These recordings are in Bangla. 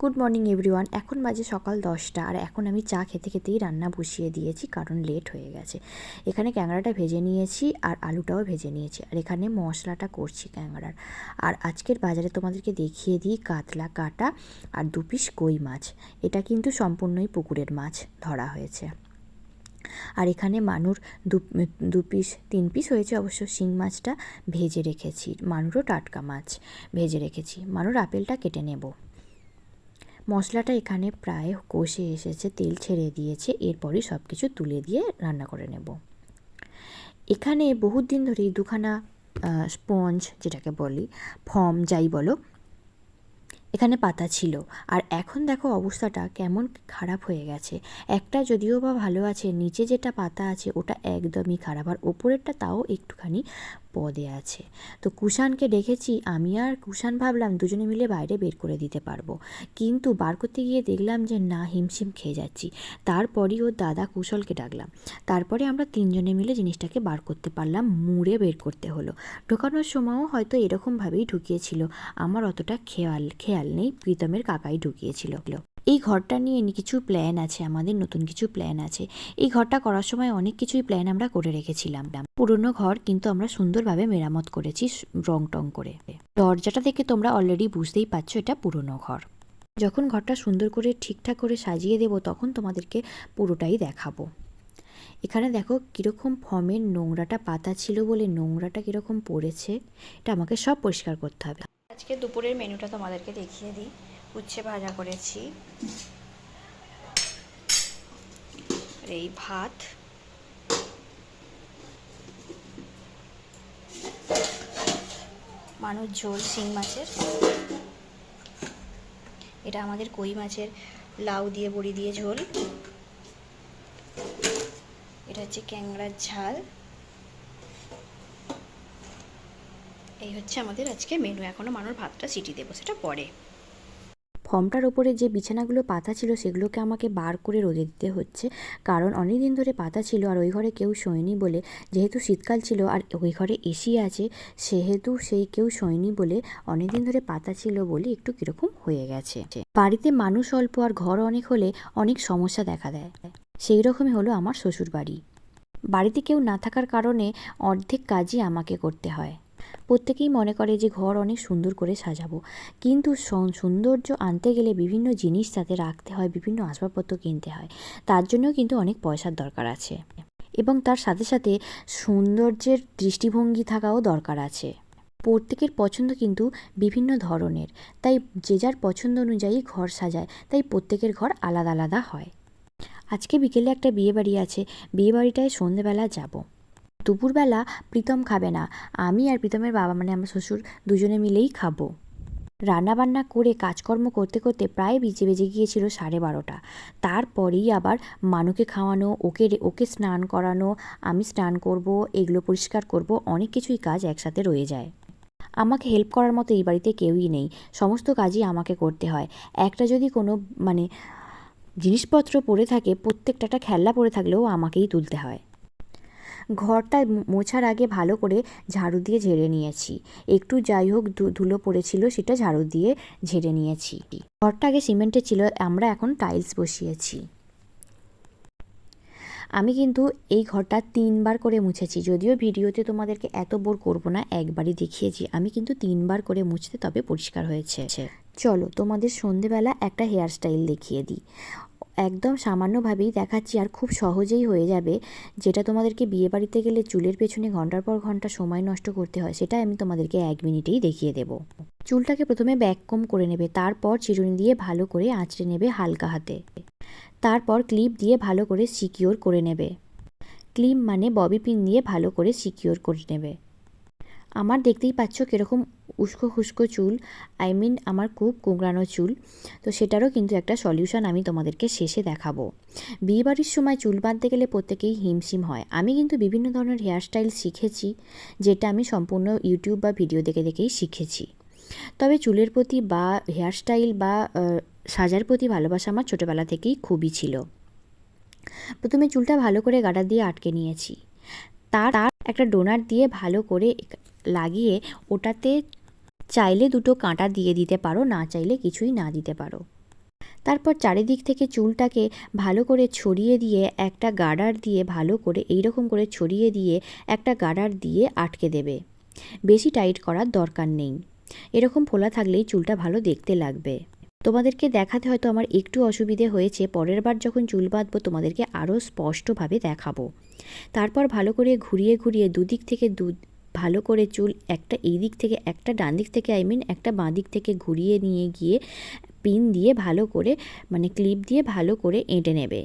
Good morning everyone. এখন বাজে সকাল 10টা আর এখন আমি চা খেতে খেতেই রান্না বসিয়ে দিয়েছি, কারণ লেট হয়ে গেছে। এখানে ক্যাংড়াটা ভেজে নিয়েছি আর আলুটাও ভেজে নিয়েছি, আর এখানে মশলাটা করছি ক্যাংড়ার। আর আজকের বাজারে তোমাদেরকে দেখিয়ে দিই কাতলা কাটা আর 2 পিস কই মাছ। এটা কিন্তু সম্পূর্ণই পুকুরের মাছ ধরা হয়েছে। আর এখানে মানুর 2 পিস 3 পিস হয়েছে অবশ্য শিং মাছটা ভেজে রেখেছি। মানুরও টাটকা মাছ ভেজে রেখেছি। মানুর আপেলটা কেটে নেব। মশলাটা এখানে প্রায় কষে এসেছে, তেল ছেড়ে দিয়েছে। এরপরই সব কিছু তুলে দিয়ে রান্না করে নেব। এখানে বহুত দিন ধরেই দুখানা স্পঞ্জ, যেটাকে বলি ফর্ম যাই বলো, এখানে পাতা ছিল। আর এখন দেখো অবস্থাটা কেমন খারাপ হয়ে গেছে। একটা যদিও বা ভালো আছে, নিচে যেটা পাতা আছে ওটা একদমই খারাপ, আর ওপরেরটা তাও একটুখানি পদে আছে। তো কুষাণকে ডেকেছি, আমি আর কুষাণ ভাবলাম দুজনে মিলে বাইরে বের করে দিতে পারবো, কিন্তু বার করতে গিয়ে দেখলাম যে না, হিমশিম খেয়ে যাচ্ছি। তারপরই ওর দাদা কুশলকে ডাকলাম। তারপরে আমরা 3 জনে মিলে জিনিসটাকে বার করতে পারলাম, মুড়ে বের করতে হলো। ঢোকানোর সময়ও হয়তো এরকমভাবেই ঢুকিয়েছিল, আমার অতটা খেয়াল নেই, প্রীতমের কাকাই ঢুকিয়েছিল। এই ঘরটা নিয়ে কিছু প্ল্যান আছে, আমাদের নতুন কিছু প্ল্যান আছে। এই ঘরটা করার সময় অনেক কিছুই প্ল্যান আমরা করে রেখেছিলাম। পুরনো ঘর কিন্তু আমরা সুন্দরভাবে মেরামত করেছি রং টং করে। দরজাটা দেখে তোমরা অলরেডি বুঝতেই পারছো এটা পুরনো ঘর। যখন ঘরটা সুন্দর করে ঠিকঠাক করে সাজিয়ে দেব তখন তোমাদেরকে পুরোটাই দেখাবো। এখানে দেখো কীরকম ফর্মের নোংরাটা পাতা ছিল বলে নোংরাটা কীরকম পড়েছে, এটা আমাকে সব পরিষ্কার করতে হবে। আজকে দুপুরের মেনুটা তোমাদেরকে দেখিয়ে দিই। উচ্ছে ভাজা করেছি, আর এই ভাত, মানুষ ঝোল শিং মাছের, এটা আমাদের কই মাছের লাউ দিয়ে বড়ি দিয়ে ঝোল, এটা হচ্ছে ক্যাংড়ার ঝাল। এই হচ্ছে আমাদের আজকে মেনু। এখনও মানুষ ভাতটা সিটি দেবো, সেটা পরে। ফর্মটার ওপরে যে বিছানাগুলো পাতা ছিল সেগুলোকে আমাকে বার করে রোদে দিতে হচ্ছে, কারণ অনেক দিন ধরে পাতা ছিল আর ওই ঘরে কেউ শোয়নি বলে। যেহেতু শীতকাল ছিল আর ওই ঘরে এসি আছে, সেহেতু সেই কেউ শোয়নি বলে অনেক দিন ধরে পাতা ছিল বলে একটু কীরকম হয়ে গেছে। বাড়িতে মানুষ অল্প আর ঘর অনেক হলে অনেক সমস্যা দেখা দেয়। সেই রকমই হলো আমার শ্বশুর বাড়ি। বাড়িতে কেউ না থাকার কারণে অর্ধেক কাজই আমাকে করতে হয়। প্রত্যেকেই মনে করে যে ঘর অনেক সুন্দর করে সাজাবো, কিন্তু সৌন্দর্য আনতে গেলে বিভিন্ন জিনিস তাতে রাখতে হয়, বিভিন্ন আসবাবপত্র কিনতে হয়। তার জন্যও কিন্তু অনেক পয়সার দরকার আছে, এবং তার সাথে সাথে সৌন্দর্যের দৃষ্টিভঙ্গি থাকাও দরকার আছে। প্রত্যেকের পছন্দ কিন্তু বিভিন্ন ধরনের, তাই যে যার পছন্দ অনুযায়ী ঘর সাজায়, তাই প্রত্যেকের ঘর আলাদা আলাদা হয়। আজকে বিকেলে একটা বিয়েবাড়ি আছে, বিয়েবাড়িটায় সন্ধেবেলা যাব। দুপুরবেলা প্রীতম খাবে না, আমি আর প্রীতমের বাবা মানে আমার শ্বশুর দুজনে মিলেই খাবো। রান্নাবান্না করে কাজকর্ম করতে করতে প্রায় বেজে গিয়েছিল 12:30। তারপরেই আবার মানুকে খাওয়ানো, ওকে স্নান করানো, আমি স্নান করব, এগুলো পরিষ্কার করব, অনেক কিছুই কাজ একসাথে রয়ে যায়। আমাকে হেল্প করার মতো এই বাড়িতে কেউই নেই, সমস্ত কাজই আমাকে করতে হয়। একটা যদি কোনো জিনিসপত্র পড়ে থাকে, প্রত্যেকটা খেলনা পড়ে থাকলেও আমাকেই তুলতে হয়। ঘরটা মোছার আগে ভালো করে ঝাড়ু দিয়ে ঝেড়ে নিয়েছি। একটু যাই হোক ধুলো পড়েছিল, সেটা ঝাড়ু দিয়ে ঝেড়ে নিয়েছি। ঘরটা আগে সিমেন্টের ছিল, আমরা এখন টাইলস বসিয়েছি। আমি কিন্তু এই ঘরটা 3বার করে মুছেছি, যদিও ভিডিওতে তোমাদেরকে এত বোর করবো না, একবারই দেখিয়েছি। আমি কিন্তু 3বার করে মুছতে তবে পরিষ্কার হয়েছে। চলো তোমাদের সন্ধেবেলা একটা হেয়ার স্টাইল দেখিয়ে দিই। একদম সামান্যভাবেই দেখাচ্ছি, আর খুব সহজেই হয়ে যাবে। যেটা তোমাদেরকে বিয়ে বাড়িতে গেলে চুলের পেছনে ঘন্টার পর ঘন্টা সময় নষ্ট করতে হয়, সেটা আমি তোমাদেরকে 1 মিনিটেই দেখিয়ে দেব। চুলটাকে প্রথমে ব্যাককম করে নেবে, তারপর চিরুনি দিয়ে ভালো করে আঁচড়ে নেবে হালকা হাতে। তারপর ক্লিপ দিয়ে ভালো করে সিকিওর করে নেবে। ক্লিপ মানে ববি পিন দিয়ে ভালো করে সিকিওর করে নেবে। আমার দেখতেই পাচ্ছ কীরকম উস্কো খুস্কো চুল, আমার খুব কোঁকড়ানো চুল। তো সেটারও কিন্তু একটা সলিউশন আমি তোমাদেরকে শেষে দেখাবো। বিয়েবাড়ির সময় চুল বাঁধতে গেলে প্রত্যেকেই হিমশিম হয়। আমি কিন্তু বিভিন্ন ধরনের হেয়ারস্টাইল শিখেছি, যেটা আমি সম্পূর্ণ ইউটিউব বা ভিডিও দেখেই শিখেছি। তবে চুলের প্রতি বা হেয়ারস্টাইল বা সাজার প্রতি ভালোবাসা আমার ছোটোবেলা থেকেই খুবই ছিল। প্রথমে চুলটা ভালো করে গাডার দিয়ে আটকে নিয়েছি। তার একটা ডোনাট দিয়ে ভালো করে লাগিয়ে ওটাতে চাইলে 2টো কাঁটা দিয়ে দিতে পারো, না চাইলে কিছুই না দিতে পারো। তারপর চারিদিক থেকে চুলটাকে ভালো করে ছড়িয়ে দিয়ে একটা গার্ডার দিয়ে ভালো করে এইরকম করে ছড়িয়ে দিয়ে একটা গার্ডার দিয়ে আটকে দেবে। বেশি টাইট করার দরকার নেই, এরকম ফোলা থাকলেই চুলটা ভালো দেখতে লাগবে। তোমাদেরকে দেখাতে হয়তো আমার একটু অসুবিধে হয়েছে, পরের বার যখন চুল বাঁধবো তোমাদেরকে আরও স্পষ্টভাবে দেখাবো। তারপর ভালো করে ঘুরিয়ে ঘুরিয়ে দুদিক থেকে ভালো করে চুল একটা এই দিক থেকে একটা ডান দিক থেকে একটা বাঁ দিক থেকে ঘুরিয়ে নিয়ে গিয়ে পিন দিয়ে ভালো করে মানে ক্লিপ দিয়ে ভালো করে এঁটে নেবে।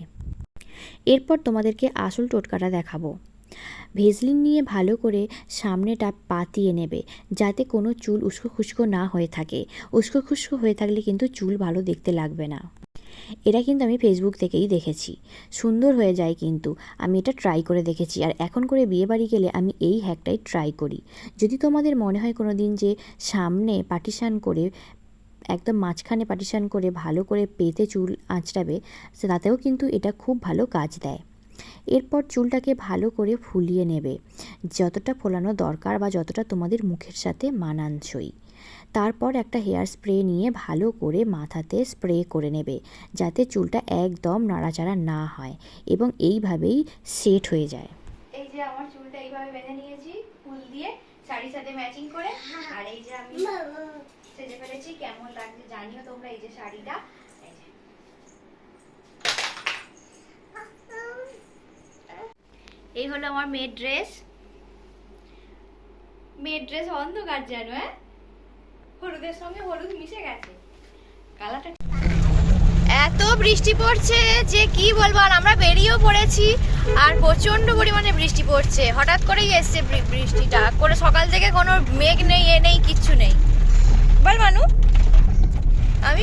এরপর তোমাদেরকে আসল টোটকাটা দেখাবো। ভেজলিন নিয়ে ভালো করে সামনেটা পাতিয়ে নেবে, যাতে কোনো চুল উস্কো খুস্কো না হয়ে থাকে। উস্কো খুস্কো হয়ে থাকলে কিন্তু চুল ভালো দেখতে লাগবে না। এটা কিন্তু আমি ফেসবুক থেকেই দেখেছি, সুন্দর হয়ে যায় কিন্তু আমি এটা ট্রাই করে দেখেছি। আর এখন করে বিয়েবাড়ি গেলে আমি এই হ্যাকটাই ট্রাই করি। যদি তোমাদের মনে হয় কোনো দিন যে সামনে পার্টিশান করে একদম মাঝখানে পার্টিশান করে ভালো করে পেতে চুল আঁচড়াবে, তাতেও কিন্তু এটা খুব ভালো কাজ দেয়। এরপর চুলটাকে ভালো করে ফুলিয়ে নেবে, যতটা ফোলানো দরকার বা যতটা তোমাদের মুখের সাথে মানানসই। তারপর একটা হেয়ার স্প্রে নিয়ে ভালো করে মাথাতে স্প্রে করে নেবে, যাতে চুলটা একদম নাড়াচাড়া না হয় এবং এইভাবেই সেট হয়ে যায়। এই যে আমার চুলটা এইভাবে বেঁধে নিয়েছি ফুল দিয়ে শাড়ির সাথে ম্যাচিং করে। আর এই যে আমি সেজে ফেলেছি, কেমন লাগছে জানিও তোমরা। এই যে শাড়িটা, এই হলো আমার মেয়ের ড্রেস। মেয়ের ড্রেস অন্ধকার যেন, হলুদের সঙ্গে হলুদ মিশে গেছে কালারটা। এত বৃষ্টি পড়ছে যে কি বলবো, আর আমরা বেরিয়েও পড়েছি আর প্রচন্ড পরিমাণে বৃষ্টি পড়ছে। হঠাৎ করেই এসছে বৃষ্টিটা, করে সকাল থেকে কোনো মেঘ নেই, এ নেই, কিচ্ছু নেই। বল মানু, আমি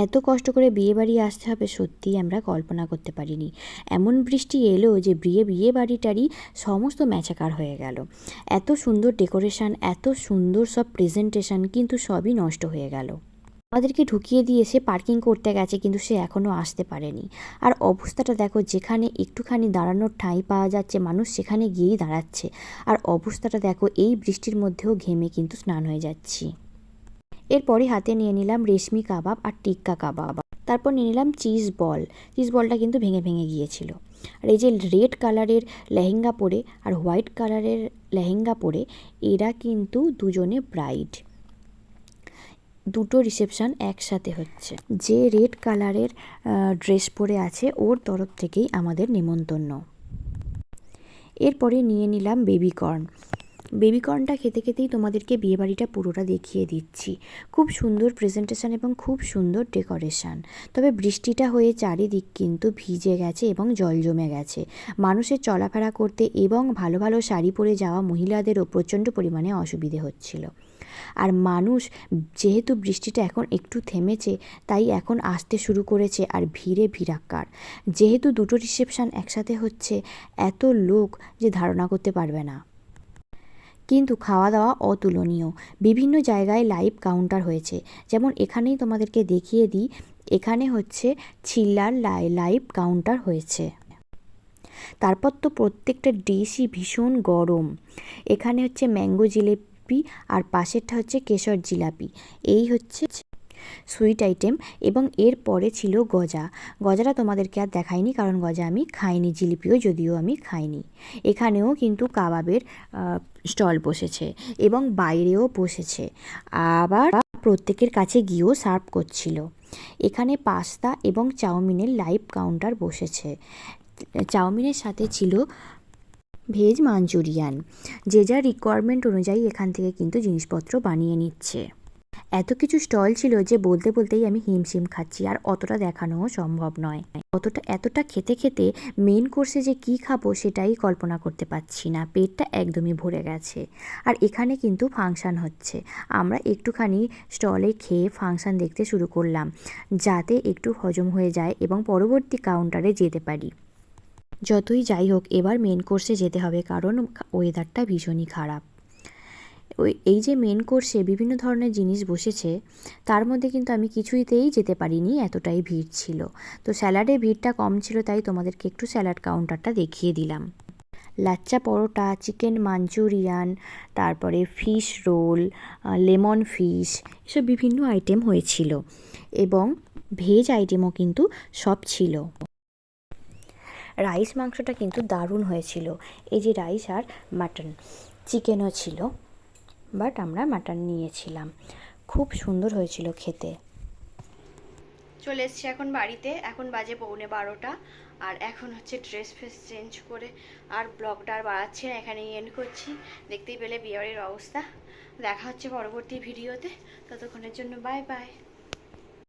এত কষ্ট করে বিয়েবাড়ি আসতে হবে সত্যিই আমরা কল্পনা করতে পারিনি। এমন বৃষ্টি এলো যে বিয়ে বাড়িটারই সমস্ত ম্যাচাকার হয়ে গেল। এত সুন্দর ডেকোরেশন, এত সুন্দর সব প্রেজেন্টেশন, কিন্তু সবই নষ্ট হয়ে গেল। আমাদেরকে ঢুকিয়ে দিয়ে সে পার্কিং করতে গেছে, কিন্তু সে এখনও আসতে পারেনি। আর অবস্থাটা দেখো, যেখানে একটুখানি দাঁড়ানোর ঠাঁই পাওয়া যাচ্ছে মানুষ সেখানে গিয়েই দাঁড়াচ্ছে। আর অবস্থাটা দেখো, এই বৃষ্টির মধ্যেও ঘেমে কিন্তু স্নান হয়ে যাচ্ছি। এরপরে হাতে নিয়ে নিলাম রেশমি কাবাব আর টিক্কা কাবাব। তারপর নিয়ে নিলাম চিজ বল। চিজ বলটা কিন্তু ভেঙে ভেঙে গিয়েছিল। আর এই যে রেড কালারের লেহেঙ্গা পরে আর হোয়াইট কালারের লেহেঙ্গা পরে এরা কিন্তু দুজনে ব্রাইড। দুটো রিসেপশন একসাথে হচ্ছে। যে রেড কালারের ড্রেস পরে আছে ওর তরফ থেকেই আমাদের নেমন্তন্ন। এরপরে নিয়ে নিলাম বেবিকর্ন। বেবিকর্নটা খেতে খেতেই তোমাদেরকে বিয়েবাড়িটা পুরোটা দেখিয়ে দিচ্ছি। খুব সুন্দর প্রেজেন্টেশন এবং খুব সুন্দর ডেকোরেশন। তবে বৃষ্টিটা হয়ে চারিদিক কিন্তু ভিজে গেছে এবং জল জমে গেছে। মানুষের চলাফেরা করতে এবং ভালো ভালো শাড়ি পরে যাওয়া মহিলাদেরও প্রচণ্ড পরিমাণে অসুবিধে হচ্ছিল। আর মানুষ, যেহেতু বৃষ্টিটা এখন একটু থেমেছে, তাই এখন আসতে শুরু করেছে আর ভিড়ে ভিড়াক্কার। যেহেতু দুটো রিসেপশন একসাথে হচ্ছে, এত লোক যে ধারণা করতে পারবে না। কিন্তু খাওয়া দাওয়া অতুলনীয়। বিভিন্ন জায়গায় লাইভ কাউন্টার হয়েছে, যেমন এখানেই তোমাদেরকে দেখিয়ে দিই। এখানে হচ্ছে চিল্লার লাইভ কাউন্টার হয়েছে। তারপর তো প্রত্যেকটা ডিশই ভীষণ গরম। এখানে হচ্ছে ম্যাঙ্গো জিলিপি আর পাশেরটা হচ্ছে কেশর জিলাপি। এই হচ্ছে সুইট আইটেম। এবং এর পরে ছিল গজা। গজাটা তোমাদেরকে আর দেখাইনি, কারণ গজা আমি খাইনি, জিলিপিও যদিও আমি খাইনি। এখানেও কিন্তু কাবাবের স্টল বসেছে এবং বাইরেও বসেছে, আবার প্রত্যেকের কাছে গিয়েও সার্ভ করছিল। এখানে পাস্তা এবং চাউমিনের লাইভ কাউন্টার বসেছে। চাউমিনের সাথে ছিল ভেজ মাঞ্চুরিয়ান। যে যার রিকোয়ারমেন্ট অনুযায়ী এখান থেকে কিন্তু জিনিসপত্র বানিয়ে নিচ্ছে। এত কিছু স্টল ছিল যে বলতে বলতেই আমি হিমশিম খাচ্ছি, আর অতটা দেখানোও সম্ভব নয়। এতটা খেতে খেতে মেন কোর্সে যে কি খাবো সেটাই কল্পনা করতে পারছি না। পেটটা একদমই ভরে গেছে। আর এখানে কিন্তু ফাংশান হচ্ছে। আমরা একটুখানি স্টলে খেয়ে ফাংশান দেখতে শুরু করলাম, যাতে একটু হজম হয়ে যায় এবং পরবর্তী কাউন্টারে যেতে পারি। যতই যাই হোক, এবার মেন কোর্সে যেতে হবে, কারণ ওয়েদারটা ভীষণই খারাপ। এই যে মেন কোর্সে বিভিন্ন ধরনের জিনিস বসেছে, তার মধ্যে কিন্তু আমি কিছুতেই যেতে পারিনি, এতটাই ভিড় ছিল। তো স্যালাডে ভিড়টা কম ছিল, তাই তোমাদেরকে একটু স্যালাড কাউন্টারটা দেখিয়ে দিলাম। লাচ্চা পরোটা, চিকেন মাঞ্চুরিয়ান, তারপরে ফিশ রোল, লেমন ফিশ, এসব বিভিন্ন আইটেম হয়েছিল। এবং ভেজ আইটেমও কিন্তু সব ছিল। রাইস মাংসটা কিন্তু দারুণ হয়েছিল। এই যে রাইস আর মাটন, চিকেনও ছিল, বাট আমরা মাটন নিয়েছিলাম। খুব সুন্দর হয়েছিল খেতে। চলে এসছি এখন বাড়িতে, এখন বাজে 11:15, আর এখন হচ্ছে ড্রেস ফ্রেস চেঞ্জ করে আর ব্লগটা আর বাড়াচ্ছি না, এখানেই এন্ড করছি। দেখতেই পেলে বিয়েবাড়ির অবস্থা। দেখা হচ্ছে পরবর্তী ভিডিওতে, ততক্ষণের জন্য বাই বাই।